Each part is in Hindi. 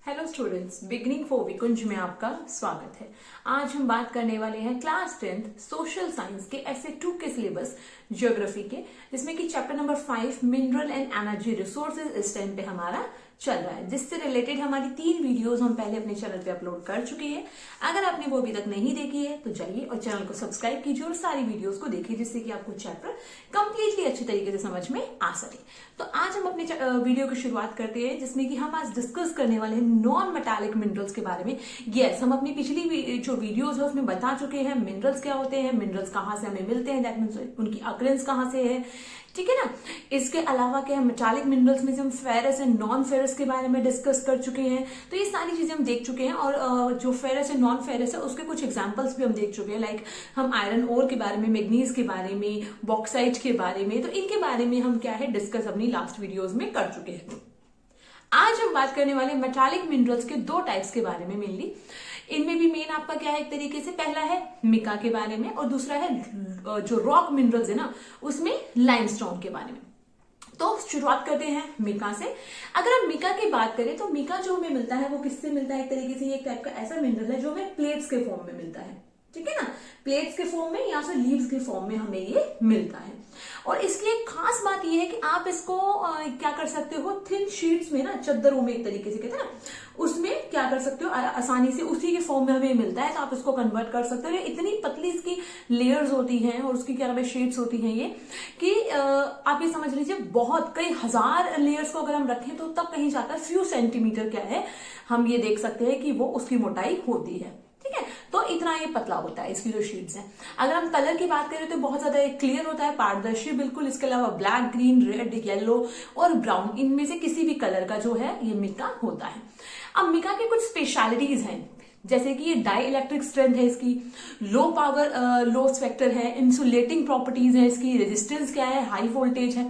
हेलो स्टूडेंट्स, बिगनिंग फॉर विकुंज में आपका स्वागत है। आज हम बात करने वाले हैं क्लास 10th सोशल साइंस के ऐसे 2 के सिलेबस ज्योग्राफी के, जिसमें कि chapter number 5 mineral and energy resources इस टाइम पे हमारा चल रहा है, जिससे रिलेटेड हमारी 3 वीडियोस हम पहले अपने चैनल पे अपलोड कर चुके हैं। अगर आपने वो अभी तक नहीं देखी है तो जाइए और चैनल को सब्सक्राइब कीजिए और सारी वीडियोस को देखिए, जिससे कि आपको चैप्टर कंप्लीटली अच्छे तरीके से समझ में आ सके। तो आज हम अपने वीडियो की शुरुआत करते हैं, जिसमें कि हम आज डिस्कस करने वाले हैं नॉन मेटालिक मिनरल्स के बारे में। यस, हम अपनी पिछली जो वीडियोस है उसमें बता चुके हैं मिनरल्स क्या होते हैं, मिनरल्स कहाँ से हमें मिलते हैं, दैट मीन्स उनकी अकरेंस कहाँ से है, ठीक है ना। इसके अलावा क्या है, मेटालिक मिनरल्स में से हम फेरस एंड नॉन फेरस के बारे में डिस्कस कर चुके हैं। तो ये सारी चीजें हम देख चुके हैं, और जो फेरस एंड नॉन फेरस है उसके कुछ एग्जांपल्स भी हम देख चुके हैं। लाइक हम आयरन ओर के बारे में, मैग्नीज के बारे में, बॉक्साइट के बारे में, तो इनके बारे में हम क्या है डिस्कस अपनी लास्ट वीडियोज में कर चुके हैं। आज हम बात करने वाले मेटालिक मिनरल्स के 2 टाइप्स के बारे में मेनली। इनमें भी मेन आपका क्या है, एक तरीके से पहला है मिका के बारे में, और दूसरा है जो रॉक मिनरल्स है ना उसमें लाइमस्टोन के बारे में। तो शुरुआत करते हैं मिका से। अगर हम मिका की बात करें तो मिका जो हमें मिलता है वो किससे मिलता है, एक तरीके से ये एक टाइप का ऐसा मिनरल है जो हमें प्लेट्स के फॉर्म में मिलता है, ठीक है ना। प्लेट्स के फॉर्म में या फिर लीव्स के फॉर्म में हमें ये मिलता है। और इसकी एक खास बात ये है कि आप इसको क्या कर सकते हो, थिन शीट्स में ना, चद्दरों में एक तरीके से कहते हैं ना, उसमें क्या कर सकते हो आसानी से, उसी के फॉर्म में हमें मिलता है, तो आप इसको कन्वर्ट कर सकते हो। ये इतनी पतली इसकी लेयर्स होती हैं और उसकी क्या नाम है शीट्स होती हैं ये, कि आप ये समझ लीजिए बहुत कई हजार लेयर्स को अगर हम रखें तो तब कहीं जाकर फ्यू सेंटीमीटर क्या है हम ये देख सकते हैं कि वो उसकी मोटाई होती है, ठीक है। तो इतना ये पतला होता है इसकी जो शीट्स हैं। अगर हम कलर की बात करें तो बहुत ज्यादा क्लियर होता है, पारदर्शी बिल्कुल। इसके अलावा ब्लैक, ग्रीन, रेड, येलो और ब्राउन, इनमें से किसी भी कलर का जो है ये मिका होता है। अब मिका के कुछ स्पेशलिटीज हैं, जैसे कि ये डाई इलेक्ट्रिक स्ट्रेंथ है इसकी, लो पावर लॉस फैक्टर है, इंसुलेटिंग प्रॉपर्टीज है इसकी, रेजिस्टेंस क्या है, हाई वोल्टेज है,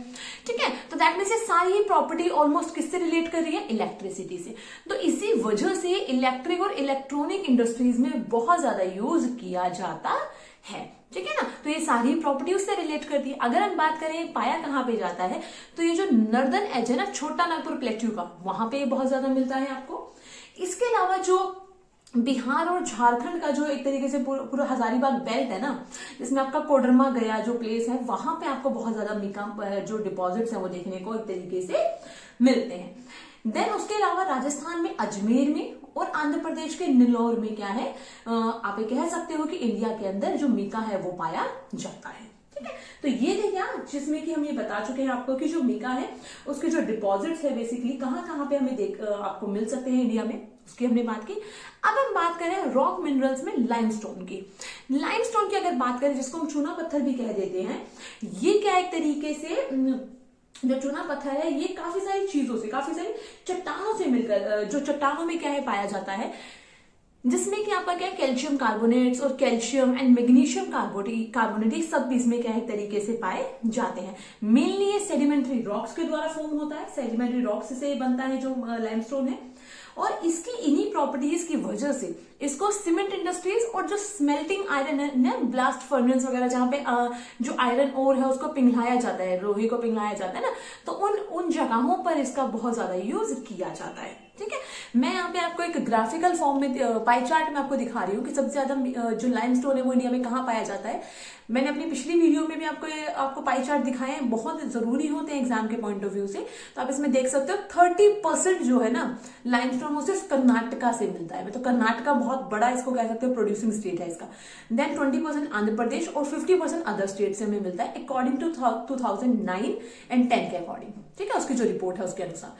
ठीक है। तो दैट मीन्स ये सारी प्रॉपर्टी ऑलमोस्ट किससे रिलेट कर रही है, इलेक्ट्रिसिटी से। तो इसी वजह से इलेक्ट्रिक और इलेक्ट्रॉनिक इंडस्ट्रीज में बहुत ज्यादा यूज किया जाता है, ठीक है ना। तो ये सारी प्रॉपर्टी उससे रिलेट करती है। अगर हम बात करें पाया कहाँ पे जाता है, तो ये जो नॉर्दर्न एज है ना छोटा नागपुर प्लेट्यू का, वहां पे बहुत ज्यादा मिलता है आपको। इसके अलावा जो बिहार और झारखंड का जो एक तरीके से पूरा हजारीबाग बेल्ट है ना, जिसमें आपका कोडरमा गया जो प्लेस है, वहां पे आपको बहुत ज्यादा मिका जो डिपॉजिट्स हैं वो देखने को एक तरीके से मिलते हैं। देन उसके अलावा राजस्थान में अजमेर में और आंध्र प्रदेश के निलोर में क्या है, आप ये कह सकते हो कि इंडिया के अंदर जो मिका है वो पाया जाता है, ठीक है। तो ये देखिए, जिसमें कि हम ये बता चुके हैं आपको कि जो मिका है उसके जो डिपॉजिट्स है बेसिकली कहाँ कहाँ पे हमें आपको मिल सकते हैं इंडिया में, उसकी हमने बात की। अब हम बात करें रॉक मिनरल्स में लाइमस्टोन की। लाइमस्टोन की अगर बात करें, जिसको हम चूना पत्थर भी कह देते हैं, ये क्या एक तरीके से जो चूना पत्थर है ये काफी सारी चीजों से, काफी सारी चट्टानों से मिलकर, जो चट्टानों में क्या है पाया जाता है, जिसमें कि आपका क्या है कैल्शियम कार्बोनेट्स और कैल्शियम एंड मैग्नीशियम कार्बोनेट सब इसमें क्या है तरीके से पाए जाते हैं। मेनली ये सेडिमेंट्री रॉक्स के द्वारा फॉर्म होता है, सेडिमेंट्री रॉक्स से बनता है जो लाइमस्टोन है, और इसकी इन्हीं प्रॉपर्टीज की वजह से इसको सीमेंट इंडस्ट्रीज और जो स्मेल्टिंग आयरन है, ब्लास्ट फर्नेस वगैरह जहां पे जो आयरन ओर है उसको पिघलाया जाता है, लोहे को पिघलाया जाता है ना, तो उन जगहों पर इसका बहुत ज्यादा यूज किया जाता है, ठीक है। मैं यहाँ पे आपको एक ग्राफिकल फॉर्म में पाई चार्ट में आपको दिखा रही हूँ कि सबसे ज्यादा जो लाइमस्टोन है वो इंडिया में कहाँ पाया जाता है। मैंने अपनी पिछली वीडियो में भी आपको पाई चार्ट दिखाए हैं, बहुत जरूरी होते हैं एग्जाम के पॉइंट ऑफ व्यू से। तो आप इसमें देख सकते हो 30% जो है ना लाइमस्टोन वो सिर्फ कर्नाटका से मिलता है, तो कर्नाटका बहुत बड़ा इसको कह सकते हो प्रोड्यूसिंग स्टेट है इसका। देन 20% आंध्र प्रदेश और 50% अदर स्टेट से हमें मिलता है, अकॉर्डिंग टू 2009 एंड 10 के अकॉर्डिंग, ठीक है, उसकी जो रिपोर्ट है उसके अनुसार।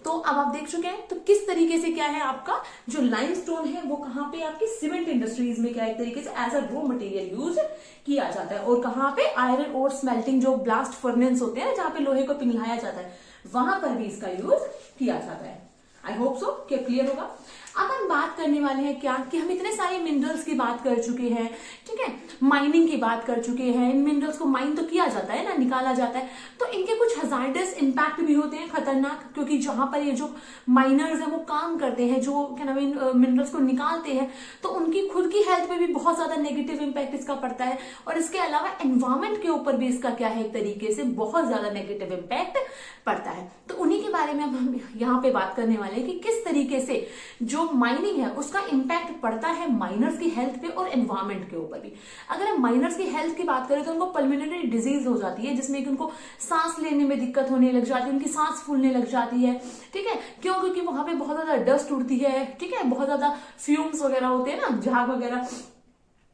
तो अब आप देख चुके हैं तो किस तरीके से क्या है आपका जो लाइमस्टोन है वो कहाँ पे आपकी सीमेंट इंडस्ट्रीज में क्या एक तरीके से as a raw material use किया जाता है, और कहाँ पे आयरन और स्मेल्टिंग जो ब्लास्ट फर्नेस होते हैं जहां पे लोहे को पिघलाया जाता है वहां पर भी इसका यूज किया जाता है। आई होप सो कि क्लियर होगा। अब हम बात करने वाले हैं क्या कि हम इतने सारे मिनरल्स की बात कर चुके हैं, ठीक है, माइनिंग की बात कर चुके हैं। इन मिनरल्स को माइन तो किया जाता है ना, निकाला जाता है, तो इनके कुछ हजार्डस इम्पैक्ट भी होते हैं, खतरनाक, क्योंकि जहां पर ये जो माइनर्स हैं वो काम करते हैं, जो क्या नाम है मिनरल्स को निकालते हैं, तो उनकी खुद की हेल्थ पे भी बहुत ज्यादा नेगेटिव इम्पैक्ट इसका पड़ता है। और इसके अलावा एनवायरमेंट के ऊपर भी इसका क्या है, एक तरीके से बहुत ज्यादा नेगेटिव इम्पैक्ट पड़ता है। तो उन्हीं के बारे में हम यहाँ पे बात करने वाले हैं कि किस तरीके से जो माइनिंग है उसका इम्पैक्ट पड़ता है माइनर्स की हेल्थ पे और एनवायरमेंट के ऊपर भी। अगर हम माइनर्स की हेल्थ की बात करें तो उनको पल्मोनरी डिजीज हो जाती है, जिसमें कि उनको सांस लेने में दिक्कत होने लग जाती है, उनकी सांस फूलने लग जाती है, ठीक है, क्यों? क्योंकि वहां पे बहुत ज्यादा डस्ट उड़ती है, ठीक है, बहुत ज्यादा फ्यूम्स वगैरह होते हैं ना, झाग वगैरह,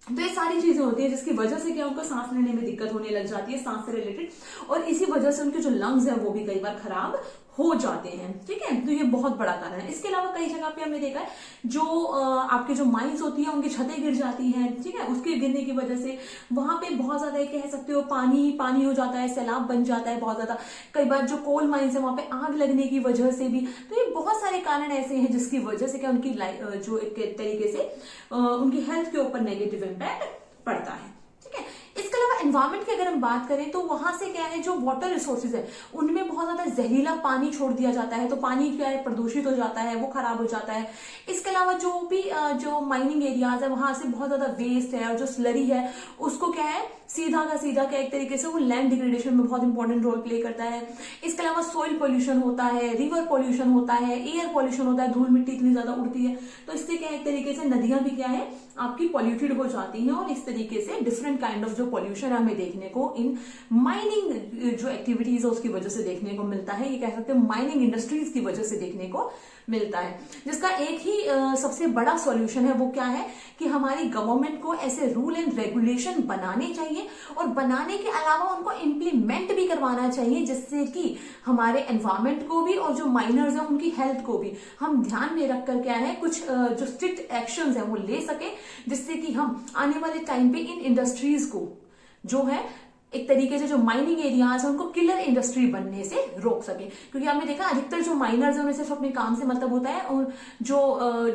तो ये सारी चीजें होती है जिसकी वजह से क्या उनको सांस लेने में दिक्कत होने लग जाती है, सांस से रिलेटेड, और इसी वजह से उनके जो लंग्स हैं वो भी कई बार खराब हो जाते हैं, ठीक है। तो ये बहुत बड़ा कारण है। इसके अलावा कई जगह पे हमने देखा है जो आपके जो माइंस होती है उनकी छतें गिर जाती हैं, ठीक है, उसके गिरने की वजह से वहां पे बहुत ज्यादा कह सकते हो पानी पानी हो जाता है, सैलाब बन जाता है बहुत ज्यादा। कई बार जो कोल माइंस है वहां पे आग लगने की वजह से भी, तो ये बहुत सारे कारण ऐसे हैं जिसकी वजह से क्या उनकी जो एक तरीके से उनकी हेल्थ के ऊपर नेगेटिव इम्पैक्ट पड़ता है, ठीक है। इसके अलावा एनवायरमेंट की अगर हम बात करें तो वहां से क्या है, जो वाटर रिसोर्सेज है उनमें बहुत ज्यादा जहरीला पानी छोड़ दिया जाता है, तो पानी क्या है प्रदूषित हो जाता है, वो खराब हो जाता है। इसके अलावा जो भी जो माइनिंग एरियाज है वहां से बहुत ज्यादा वेस्ट है और जो स्लरी है उसको क्या है सीधा का सीधा क्या एक तरीके से वो लैंड डिग्रेडेशन में बहुत इंपॉर्टेंट रोल प्ले करता है। इसके अलावा सोइल पोल्यूशन होता है, रिवर पोल्यूशन होता है, एयर पोल्यूशन होता है, धूल मिट्टी इतनी ज्यादा उड़ती है, तो इससे क्या एक तरीके से नदियां भी क्या है आपकी पॉल्यूटेड हो जाती हैं, और इस तरीके से डिफरेंट काइंड ऑफ जो पोल्यूशन हमें देखने को इन माइनिंग जो एक्टिविटीज है उसकी वजह से देखने को मिलता है। ये कह सकते हैं माइनिंग इंडस्ट्रीज की वजह से देखने को मिलता है, जिसका एक ही सबसे बड़ा सॉल्यूशन है वो क्या है कि हमारी गवर्नमेंट को ऐसे रूल एंड रेगुलेशन बनाने चाहिए, और बनाने के अलावा उनको इम्प्लीमेंट भी करवाना चाहिए, जिससे कि हमारे एनवायरमेंट को भी और जो माइनर्स हैं उनकी हेल्थ को भी हम ध्यान में रखकर क्या है कुछ जो स्ट्रिक्ट एक्शंस हैं वो ले सके, जिससे कि हम आने वाले टाइम पे इन इंडस्ट्रीज को जो है एक तरीके से जो माइनिंग एरियाज है उनको किलर इंडस्ट्री बनने से रोक सके। क्योंकि आपने देखा अधिकतर जो माइनर्स है उन्हें सिर्फ अपने काम से मतलब होता है, और जो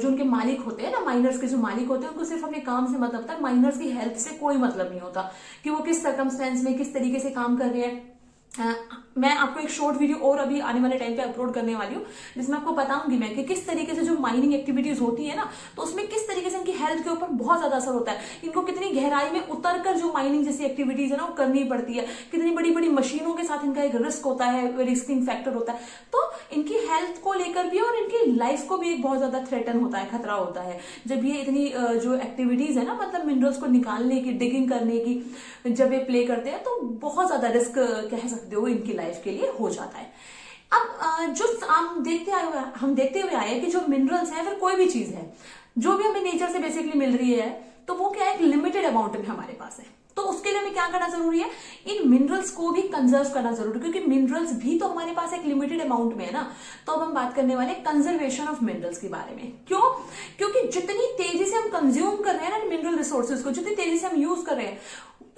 उनके मालिक होते हैं ना, माइनर्स के जो मालिक होते हैं उनको सिर्फ अपने काम से मतलब होता है, माइनर्स की हेल्थ से कोई मतलब नहीं होता कि वो किस सर्कमस्टेंस में किस तरीके से काम कर रहे हैं। मैं आपको एक शॉर्ट वीडियो और अभी आने वाले टाइम पे अपलोड करने वाली हूँ, जिसमें आपको बताऊंगी मैं कि किस तरीके से जो माइनिंग एक्टिविटीज होती है ना, तो उसमें किस तरीके से इनकी हेल्थ के ऊपर बहुत ज्यादा असर होता है, इनको कितनी गहराई में उतरकर जो माइनिंग जैसी एक्टिविटीज है ना वो करनी पड़ती है, कितनी बड़ी बड़ी मशीनों के साथ इनका एक रिस्क होता है, रिस्किंग फैक्टर होता है, तो इनकी हेल्थ को लेकर भी और इनकी लाइफ को भी एक बहुत ज्यादा थ्रेटन होता है, खतरा होता है जब ये इतनी जो एक्टिविटीज है ना, मतलब मिनरल्स को निकालने की, डिगिंग करने की जब ये प्ले करते हैं, तो बहुत ज्यादा रिस्क कह सकते हो इनकी लाइफ के लिए हो जाता है। अब जो हम देखते हुए आए कि जो मिनरल्स हैं, फिर कोई भी चीज है जो भी हमें नेचर से बेसिकली मिल रही है, तो वो क्या है एक लिमिटेड अमाउंट में हमारे पास है, तो उसके लिए हमें क्या करना जरूरी है, इन मिनरल्स को भी कंजर्व करना जरूरी है, क्योंकि मिनरल्स भी तो हमारे पास एक लिमिटेड अमाउंट में है ना। तो अब हम बात करने वाले कंजर्वेशन ऑफ मिनरल्स के बारे में। क्यों? क्योंकि जितनी तेजी से हम कंज्यूम कर रहे हैं ना मिनरल रिसोर्सेज को, जितनी तेजी से हम यूज कर रहे हैं,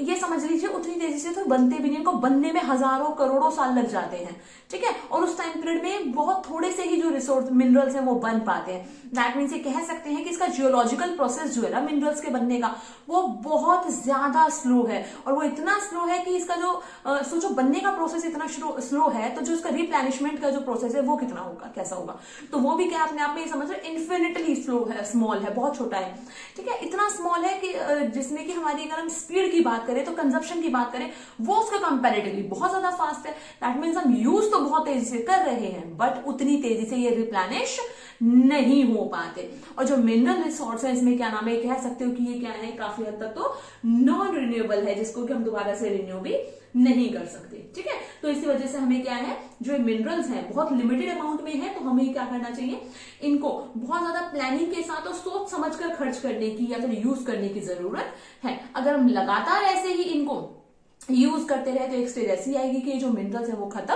ये समझ लीजिए उतनी तेजी से तो बनते भी नहीं, इनको बनने में हजारों करोड़ों साल लग जाते हैं, ठीक है, और उस टाइम पीरियड में बहुत थोड़े से ही जो रिसोर्स मिनरल्स हैं वो बन पाते हैं। दैट मीन्स ये कह सकते हैं कि इसका जियोलॉजिकल प्रोसेस जो है ना मिनरल्स के बनने का, वो बहुत ज्यादा स्लो है, और वो इतना स्लो है कि इसका जो सोचो बनने का प्रोसेस इतना स्लो है, तो जो इसका रिप्लेनिशमेंट का जो प्रोसेस है वो कितना होगा, कैसा होगा, तो वो भी क्या अपने आप में समझ रहे इन्फिनिटली स्लो है, स्मॉल है, बहुत छोटा है, ठीक है, इतना स्मॉल है कि जिसमें कि हमारी अगर हम स्पीड की बात करें तो कंजप्शन की बात करें वो उसका कंपैरेटिवली बहुत ज्यादा फास्ट है। दैट मीन्स हम यूज तो बहुत तेजी से कर रहे हैं, बट उतनी तेजी से ये रिप्लेनिश नहीं हो पाते। और जो मिनरल रिसोर्स है इसमें क्या नाम है, कह सकते हो कि ये क्या है काफी हद तक तो नॉन रिन्यूएबल है, जिसको कि हम दोबारा से रिन्यू भी नहीं कर सकते, ठीक है। तो इसी वजह से हमें क्या है, जो मिनरल्स हैं बहुत लिमिटेड अमाउंट में है, तो हमें क्या करना चाहिए, इनको बहुत ज्यादा प्लानिंग के साथ और सोच समझकर खर्च करने की या फिर यूज करने की जरूरत है। अगर हम लगातार ऐसे ही इनको यूज करते रहे तो एक स्टेज ऐसी आएगी कि जो मिनरल्स है वो खत्म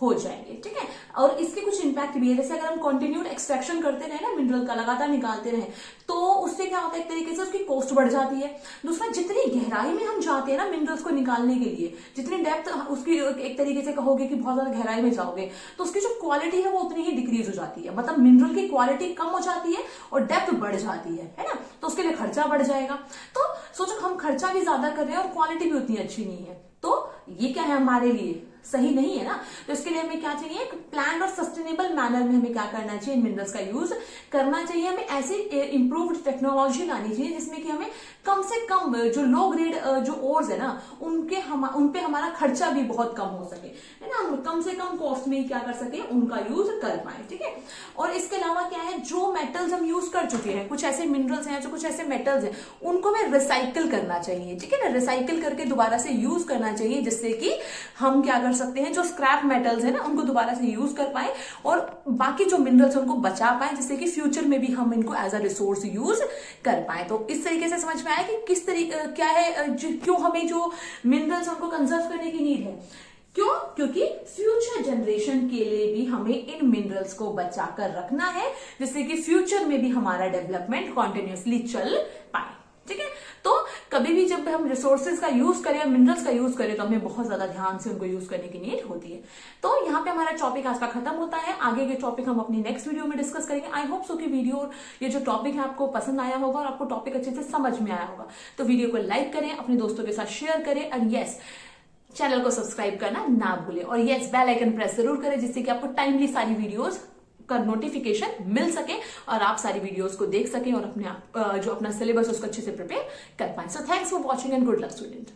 हो जाएंगे, ठीक है। और इसके कुछ इंपैक्ट भी है, जैसे अगर हम कंटिन्यूड एक्सट्रैक्शन करते रहे ना मिनरल का, लगातार निकालते रहे, तो उससे क्या होता है, एक तरीके से उसकी कॉस्ट बढ़ जाती है। दूसरा, जितनी गहराई में हम जाते हैं ना मिनरल्स को निकालने के लिए, जितनी डेप्थ उसकी, एक तरीके से कहोगे कि बहुत ज्यादा गहराई में जाओगे तो उसकी जो क्वालिटी है वो उतनी ही डिक्रीज हो जाती है, मतलब मिनरल की क्वालिटी कम हो जाती है और डेप्थ बढ़ जाती है ना। तो उसके लिए खर्चा बढ़ जाएगा। तो सोचो हम खर्चा भी ज्यादा कर रहे हैं और क्वालिटी भी उतनी अच्छी नहीं है, तो ये क्या है, हमारे लिए सही नहीं है ना। तो इसके लिए हमें क्या चाहिए, एक प्लान और सस्टेनेबल मैनर में हमें क्या करना चाहिए, मिनरल्स का यूज करना चाहिए। हमें ऐसी इंप्रूव्ड टेक्नोलॉजी लानी चाहिए जिसमें कि हमें कम से कम जो लो ग्रेड जो ओर्स है ना उन पे हमारा खर्चा भी बहुत कम हो सके, है ना, हम कम से कम कॉस्ट में क्या कर सके, उनका यूज कर पाए, ठीक है। और इसके अलावा क्या है, जो मेटल्स हम यूज कर चुके हैं, कुछ ऐसे मिनरल्स हैं, जो कुछ ऐसे मेटल्स हैं, उनको हमें रिसाइकिल करना चाहिए, ठीक है ना, रिसाइकिल करके दोबारा से यूज करना चाहिए, जिससे कि हम क्या कर सकते हैं, जो स्क्रैप मेटल्स है ना उनको दोबारा से यूज कर पाए और बाकी जो मिनरल्स उनको बचा पाए, जिससे कि फ्यूचर में भी हम इनको एज अ रिसोर्स यूज कर पाए। तो इस तरीके से समझ में आया कि किस तरीके क्या है, क्यों हमें जो मिनरल्स उनको कंजर्व करने की नीड है। क्यों? क्योंकि फ्यूचर जनरेशन के लिए भी हमें इन मिनरल्स को बचा कर रखना है, जिससे कि फ्यूचर में भी हमारा डेवलपमेंट कॉन्टिन्यूसली चल पाए, ठीक है। तो कभी भी जब हम रिसोर्सेज का यूज करें, मिनरल्स का यूज करें, तो हमें बहुत ज्यादा ध्यान से उनको यूज करने की नीड होती है। तो यहाँ पे हमारा टॉपिक आज का खत्म होता है। आगे के टॉपिक हम अपनी नेक्स्ट वीडियो में डिस्कस करेंगे। आई होप सो कि वीडियो ये जो टॉपिक है आपको पसंद आया होगा और आपको टॉपिक अच्छे से समझ में आया होगा। तो वीडियो को लाइक करें, अपने दोस्तों के साथ शेयर करें और यस, चैनल को सब्सक्राइब करना ना भूलें और यस, बेल आइकन प्रेस जरूर करें, जिससे कि आपको टाइमली सारी वीडियोस का नोटिफिकेशन मिल सके और आप सारी वीडियोस को देख सकें और अपने जो अपना सिलेबस उसको अच्छे से प्रिपेयर कर पाए। So thanks for watching and good luck student.